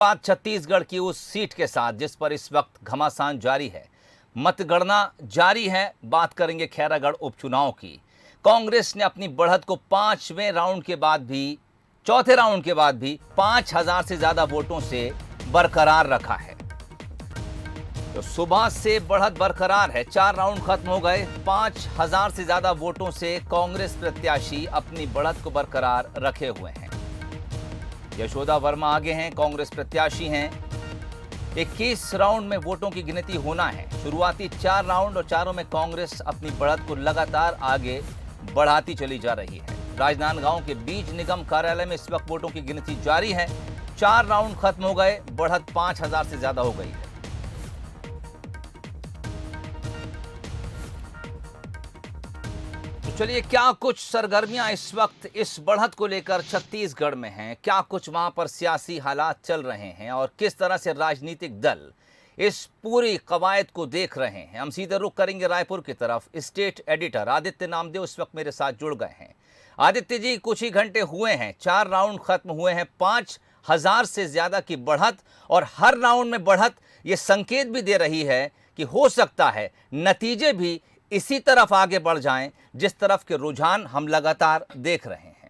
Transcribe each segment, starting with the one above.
बात छत्तीसगढ़ की उस सीट के साथ जिस पर इस वक्त घमासान जारी है, मतगणना जारी है। बात करेंगे खैरागढ़ उपचुनाव की। कांग्रेस ने अपनी बढ़त को चौथे राउंड के बाद भी 5,000 से ज्यादा वोटों से बरकरार रखा है। तो सुबह से बढ़त बरकरार है। 4 राउंड खत्म हो गए। 5,000 से ज्यादा वोटों से कांग्रेस प्रत्याशी अपनी बढ़त को बरकरार रखे हुए हैं। यशोदा वर्मा आगे हैं, कांग्रेस प्रत्याशी हैं। 21 राउंड में वोटों की गिनती होना है। शुरुआती 4 राउंड और चारों में कांग्रेस अपनी बढ़त को लगातार आगे बढ़ाती चली जा रही है। राजनांदगांव के बीज निगम कार्यालय में इस वक्त वोटों की गिनती जारी है। 4 राउंड खत्म हो गए, बढ़त 5,000 से ज्यादा हो गई है। तो चलिए, क्या कुछ सरगर्मियां इस वक्त इस बढ़त को लेकर छत्तीसगढ़ में हैं, क्या कुछ वहां पर सियासी हालात चल रहे हैं और किस तरह से राजनीतिक दल इस पूरी कवायद को देख रहे हैं। हम सीधे रुख करेंगे रायपुर की तरफ। स्टेट एडिटर आदित्य नामदेव इस वक्त मेरे साथ जुड़ गए हैं। आदित्य जी, कुछ ही घंटे हुए हैं, 4 राउंड खत्म हुए हैं, 5,000 से ज्यादा की बढ़त, और हर राउंड में बढ़त ये संकेत भी दे रही है कि हो सकता है नतीजे भी इसी तरफ आगे बढ़ जाएं जिस तरफ के रुझान हम लगातार देख रहे हैं।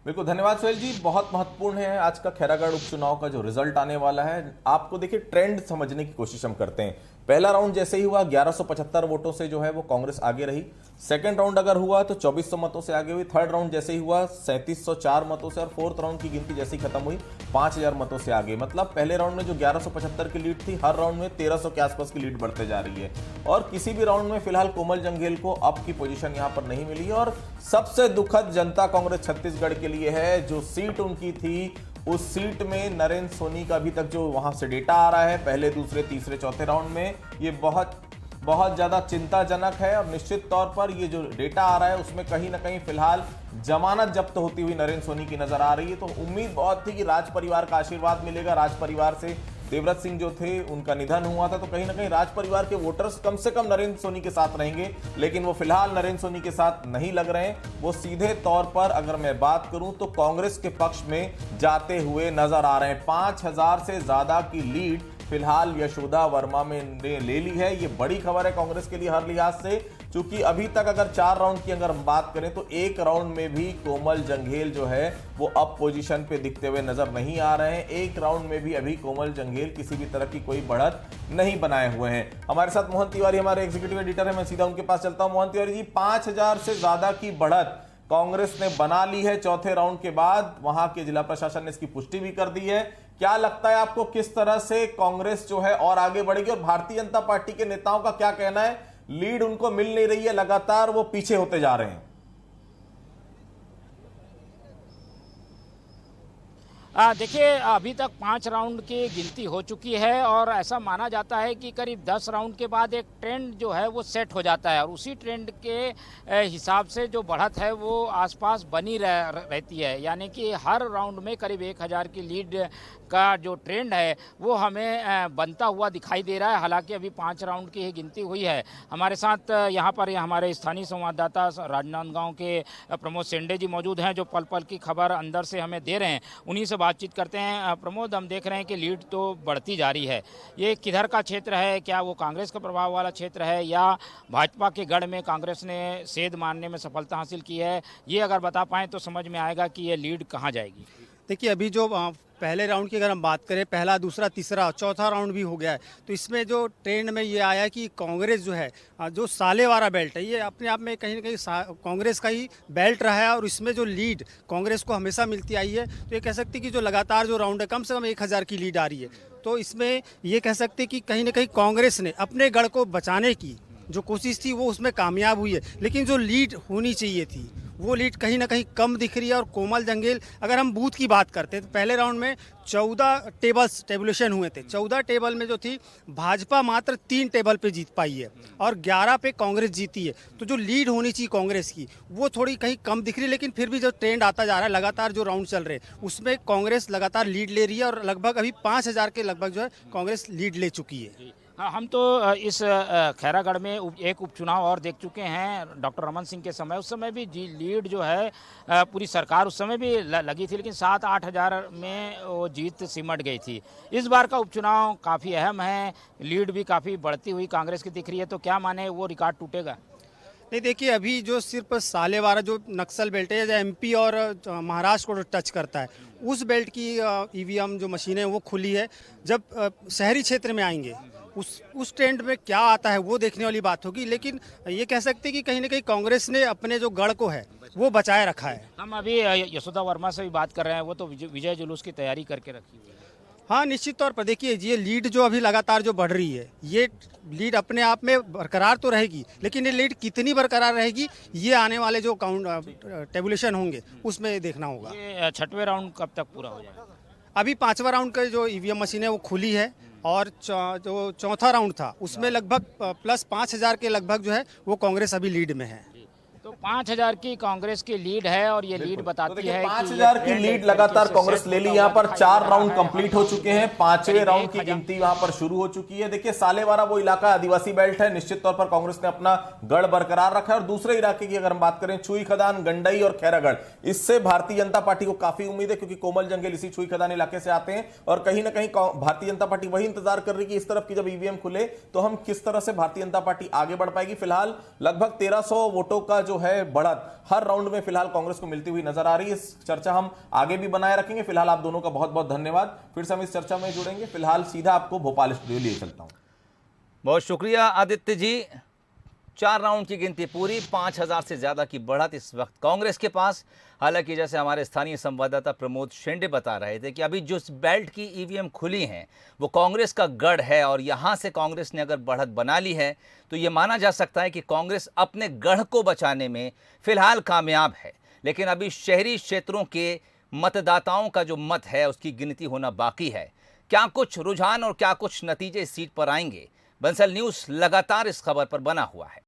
बिल्कुल, धन्यवाद सोहेल जी। बहुत महत्वपूर्ण है आज का खैरागढ़ उपचुनाव का जो रिजल्ट आने वाला है। आपको देखिए, ट्रेंड समझने की कोशिश हम करते हैं। पहला राउंड जैसे ही हुआ 1175 वोटों से जो है वो कांग्रेस आगे रही। सेकंड राउंड अगर हुआ तो 2400 मतों से आगे हुई। थर्ड राउंड जैसे ही हुआ 3704 मतों से, और फोर्थ राउंड की गिनती जैसे ही खत्म हुई 5000 मतों से आगे। मतलब पहले राउंड में जो 1175 की लीड थी, हर राउंड में 1300 के आसपास की लीड बढ़ते जा रही है। और किसी भी राउंड में फिलहाल कोमल जंघेल को अप की पोजीशन यहां पर नहीं मिली। और सबसे दुखद जनता कांग्रेस छत्तीसगढ़ के लिए है, जो सीट उनकी थी उस सीट में नरेंद्र सोनी का अभी तक जो वहां से डेटा आ रहा है पहले, दूसरे, तीसरे, चौथे राउंड में, ये बहुत ज्यादा चिंताजनक है। और निश्चित तौर पर ये जो डेटा आ रहा है उसमें कहीं ना कहीं फिलहाल जमानत जब्त होती हुई नरेंद्र सोनी की नजर आ रही है। तो उम्मीद बहुत थी कि राज परिवार का आशीर्वाद मिलेगा। राज परिवार से देवव्रत सिंह जो थे उनका निधन हुआ था, तो कहीं ना कहीं राज परिवार के वोटर्स कम से कम नरेंद्र सोनी के साथ रहेंगे। लेकिन वो फिलहाल नरेंद्र सोनी के साथ नहीं लग रहे हैं। वो सीधे तौर पर अगर मैं बात करूं तो कांग्रेस के पक्ष में जाते हुए नजर आ रहे हैं। 5,000 से ज्यादा की लीड फिलहाल यशोदा वर्मा ने ले ली है। ये बड़ी खबर है कांग्रेस के लिए हर लिहाज से, क्योंकि अभी तक अगर 4 राउंड की अगर हम बात करें तो एक राउंड में भी कोमल जंघेल जो है वो अप पोजीशन पे दिखते हुए नजर नहीं आ रहे हैं। एक राउंड में भी अभी कोमल जंघेल किसी भी तरह की कोई बढ़त नहीं बनाए हुए हैं। हमारे साथ मोहन तिवारी हमारे एग्जीक्यूटिव एडिटर है, मैं सीधा उनके पास चलता हूं। मोहन तिवारी जी, 5,000 से ज्यादा की बढ़त कांग्रेस ने बना ली है चौथे राउंड के बाद। वहां के जिला प्रशासन ने इसकी पुष्टि भी कर दी है। क्या लगता है आपको, किस तरह से कांग्रेस जो है और आगे बढ़ेगी? और भारतीय जनता पार्टी के नेताओं का क्या कहना है? लीड उनको मिल नहीं रही है, लगातार वो पीछे होते जा रहे हैं। देखिए, अभी तक 5 राउंड की गिनती हो चुकी है और ऐसा माना जाता है कि करीब 10 राउंड के बाद एक ट्रेंड जो है वो सेट हो जाता है, और उसी ट्रेंड के हिसाब से जो बढ़त है वो आसपास बनी रहती है। यानी कि हर राउंड में करीब 1000 की लीड का जो ट्रेंड है वो हमें बनता हुआ दिखाई दे रहा है। हालांकि अभी 5 राउंड की ही गिनती हुई है। हमारे साथ यहाँ पर हमारे स्थानीय संवाददाता राजनांदगांव के प्रमोद सेंडे जी मौजूद हैं, जो पल पल की खबर अंदर से हमें दे रहे हैं। उन्हीं से बातचीत करते हैं। प्रमोद, हम देख रहे हैं कि लीड तो बढ़ती जा रही है। ये किधर का क्षेत्र है? क्या वो कांग्रेस का प्रभाव वाला क्षेत्र है या भाजपा के गढ़ में कांग्रेस ने सेध मारने में सफलता हासिल की है? ये अगर बता पाएँ तो समझ में आएगा कि ये लीड कहाँ जाएगी। देखिए, अभी जो पहले राउंड की अगर हम बात करें, पहला, दूसरा, तीसरा, चौथा राउंड भी हो गया है, तो इसमें जो ट्रेंड में ये आया कि कांग्रेस जो है, जो सालेवारा बेल्ट है, ये अपने आप में कहीं ना कहीं कांग्रेस का ही बेल्ट रहा है। और इसमें जो लीड कांग्रेस को हमेशा मिलती आई है, तो ये कह सकते हैं कि जो लगातार जो राउंड है कम से कम 1000 की लीड आ रही है। तो इसमें ये कह सकते हैं कि कहीं ना कहीं कांग्रेस ने अपने गढ़ को बचाने की जो कोशिश थी वो उसमें कामयाब हुई है। लेकिन जो लीड होनी चाहिए थी वो लीड कहीं ना कहीं कम दिख रही है। और कोमल जंघेल, अगर हम बूथ की बात करते हैं तो पहले राउंड में 14 टेबुलेशन हुए थे। 14 टेबल में जो थी भाजपा मात्र 3 टेबल पे जीत पाई है और 11 पे कांग्रेस जीती है। तो जो लीड होनी चाहिए कांग्रेस की वो थोड़ी कहीं कम दिख रही है। लेकिन फिर भी जो ट्रेंड आता जा रहा है, लगातार जो राउंड चल रहे हैं उसमें कांग्रेस लगातार लीड ले रही है और लगभग अभी 5,000 के लगभग जो है कांग्रेस लीड ले चुकी है। हाँ, हम तो इस खैरागढ़ में एक उपचुनाव और देख चुके हैं डॉक्टर रमन सिंह के समय। उस समय भी लीड जो है पूरी सरकार उस समय भी लगी थी, लेकिन 7-8 हज़ार में वो जीत सिमट गई थी। इस बार का उपचुनाव काफ़ी अहम है, लीड भी काफ़ी बढ़ती हुई कांग्रेस की दिख रही है, तो क्या माने वो रिकॉर्ड टूटेगा? नहीं, देखिए अभी जो सिर्फ सालेवारा जो नक्सल बेल्ट है, जो एमपी और महाराष्ट्र को टच करता है, उस बेल्ट की ईवीएम जो मशीनें वो खुली है। जब शहरी क्षेत्र में आएंगे उस ट्रेंड में क्या आता है वो देखने वाली बात होगी। लेकिन ये कह सकते हैं कि कहीं ना कहीं कांग्रेस ने अपने जो गढ़ को है वो बचाए रखा है। हम अभी यशोदा वर्मा से भी बात कर रहे हैं, वो तो विजय जुलूस की तैयारी करके रखी हुई है। हाँ, निश्चित तौर पर देखिए ये लीड जो अभी लगातार जो बढ़ रही है, ये लीड अपने आप में बरकरार तो रहेगी, लेकिन ये लीड कितनी बरकरार रहेगी ये आने वाले जो टेबुलेशन होंगे उसमें देखना होगा। ये 6वें राउंड कब तक पूरा हो जाएगा? अभी 5वां राउंड का जो ईवीएम मशीन है वो खुली है, और जो चौथा राउंड था उसमें लगभग प्लस 5,000 के लगभग जो है वो कांग्रेस अभी लीड में है। तो 5,000 की कांग्रेस की लीड है, और ये लीड तो बताती देखिए है 5,000 की लीड लगातार कांग्रेस ले ली। यहाँ पर 4 राउंड कंप्लीट हो चुके हैं, 5वें राउंड की गिनती वहां पर शुरू हो चुकी है। देखिए सालेवारा वो इलाका आदिवासी बेल्ट है, निश्चित तौर पर कांग्रेस ने अपना गढ़ बरकरार रखा है। और दूसरे इलाके की अगर हम बात करें, छुई खदान, गंडई और खैरागढ़, इससे भारतीय जनता पार्टी को काफी उम्मीद है, क्योंकि कोमल जंगेल इसी छुई खदान इलाके से आते हैं। और कहीं ना कहीं भारतीय जनता पार्टी वही इंतजार कर रही है कि इस तरफ की जब ईवीएम खुले तो हम किस तरह से भारतीय जनता पार्टी आगे बढ़ पाएगी। फिलहाल लगभग 1300 वोटों का जो है बढ़त हर राउंड में फिलहाल कांग्रेस को मिलती हुई नजर आ रही है। इस चर्चा हम आगे भी बनाए रखेंगे। फिलहाल आप दोनों का बहुत बहुत धन्यवाद। फिर से हम इस चर्चा में जुड़ेंगे। फिलहाल सीधा आपको भोपाल स्टूडियो लिए चलता हूं। बहुत शुक्रिया आदित्य जी। 4 राउंड की गिनती पूरी, 5,000 से ज्यादा की बढ़त इस वक्त कांग्रेस के पास। हालांकि जैसे हमारे स्थानीय संवाददाता प्रमोद शेंडे बता रहे थे कि अभी जो बेल्ट की ईवीएम खुली हैं वो कांग्रेस का गढ़ है, और यहां से कांग्रेस ने अगर बढ़त बना ली है तो ये माना जा सकता है कि कांग्रेस अपने गढ़ को बचाने में फिलहाल कामयाब है। लेकिन अभी शहरी क्षेत्रों के मतदाताओं का जो मत है उसकी गिनती होना बाकी है। क्या कुछ रुझान और क्या कुछ नतीजे इस सीट पर आएंगे? बंसल न्यूज़ लगातार इस खबर पर बना हुआ है।